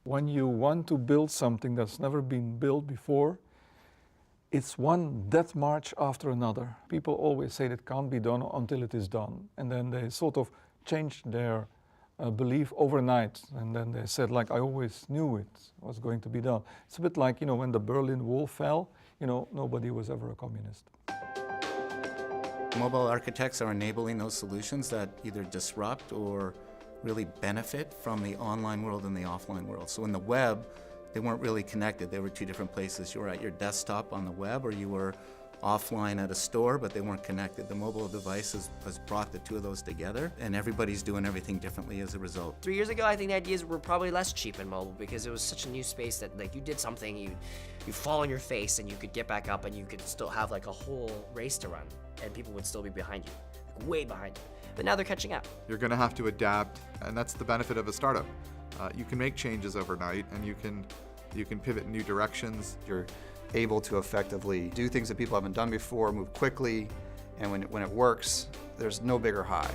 When you want to build something that's never been built before, it's one death march after another. People always say that can't be done until it is done. And then they sort of changed their belief overnight. And then they said, like, I always knew it was going to be done. It's a bit like, when the Berlin Wall fell, nobody was ever a communist. Mobile architects are enabling those solutions that either disrupt or really benefit from the online world and the offline world. So in the web, they weren't really connected. They were two different places. You were at your desktop on the web, or you were offline at a store, but they weren't connected. The mobile device has brought the two of those together, and everybody's doing everything differently as a result. 3 years ago, I think the ideas were probably less cheap in mobile because it was such a new space that, like, you did something, you fall on your face and you could get back up and you could still have like a whole race to run, and people would still be behind you, like way behind you. But now they're catching up. You're going to have to adapt, and that's the benefit of a startup. You can make changes overnight, and you can pivot in new directions. You're able to effectively do things that people haven't done before, move quickly, and when it works, there's no bigger high.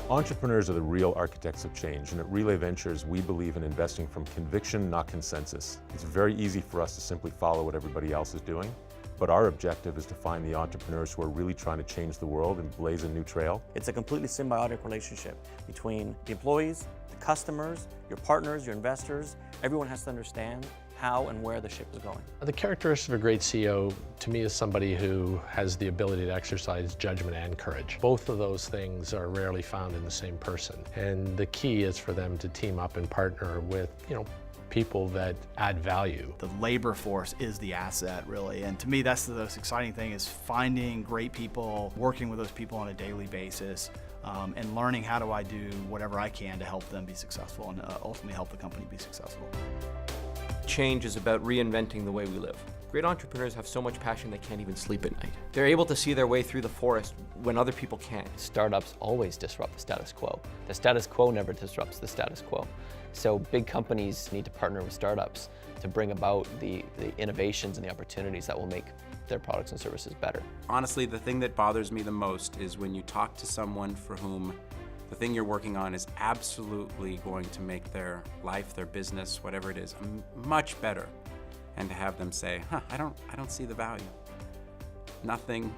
Entrepreneurs are the real architects of change, and at Relay Ventures, we believe in investing from conviction, not consensus. It's very easy for us to simply follow what everybody else is doing, but our objective is to find the entrepreneurs who are really trying to change the world and blaze a new trail. It's a completely symbiotic relationship between the employees, the customers, your partners, your investors. Everyone has to understand how and where the ship is going. The characteristic of a great CEO, to me, is somebody who has the ability to exercise judgment and courage. Both of those things are rarely found in the same person. And the key is for them to team up and partner with, people that add value. The labor force is the asset, really, and to me that's the most exciting thing, is finding great people, working with those people on a daily basis, and learning how do I do whatever I can to help them be successful and ultimately help the company be successful. Change is about reinventing the way we live. Great entrepreneurs have so much passion they can't even sleep at night. They're able to see their way through the forest when other people can't. Startups always disrupt the status quo. The status quo never disrupts the status quo. So big companies need to partner with startups to bring about the innovations and the opportunities that will make their products and services better. Honestly, the thing that bothers me the most is when you talk to someone for whom the thing you're working on is absolutely going to make their life, their business, whatever it is, much better. And to have them say, I don't see the value. Nothing.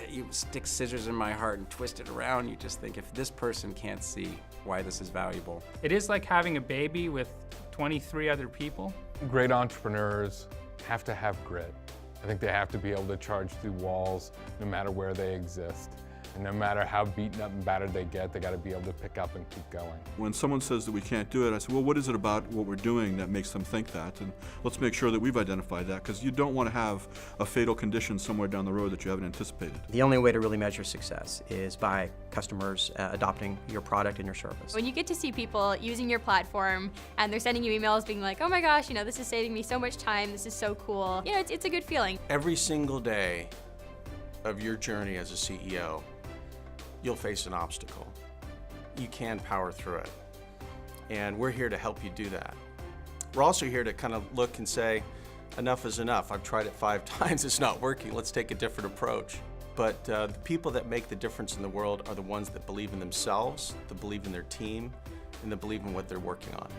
You stick scissors in my heart and twist it around, you just think, if this person can't see why this is valuable. It is like having a baby with 23 other people. Great entrepreneurs have to have grit. I think they have to be able to charge through walls no matter where they exist. And no matter how beaten up and battered they get, they got to be able to pick up and keep going. When someone says that we can't do it, I say, well, what is it about what we're doing that makes them think that? And let's make sure that we've identified that, because you don't want to have a fatal condition somewhere down the road that you haven't anticipated. The only way to really measure success is by customers adopting your product and your service. When you get to see people using your platform and they're sending you emails being like, oh my gosh, this is saving me so much time, this is so cool. It's a good feeling. Every single day of your journey as a CEO, you'll face an obstacle. You can power through it. And we're here to help you do that. We're also here to kind of look and say, enough is enough. I've tried it 5 times, it's not working. Let's take a different approach. But the people that make the difference in the world are the ones that believe in themselves, that believe in their team, and that believe in what they're working on.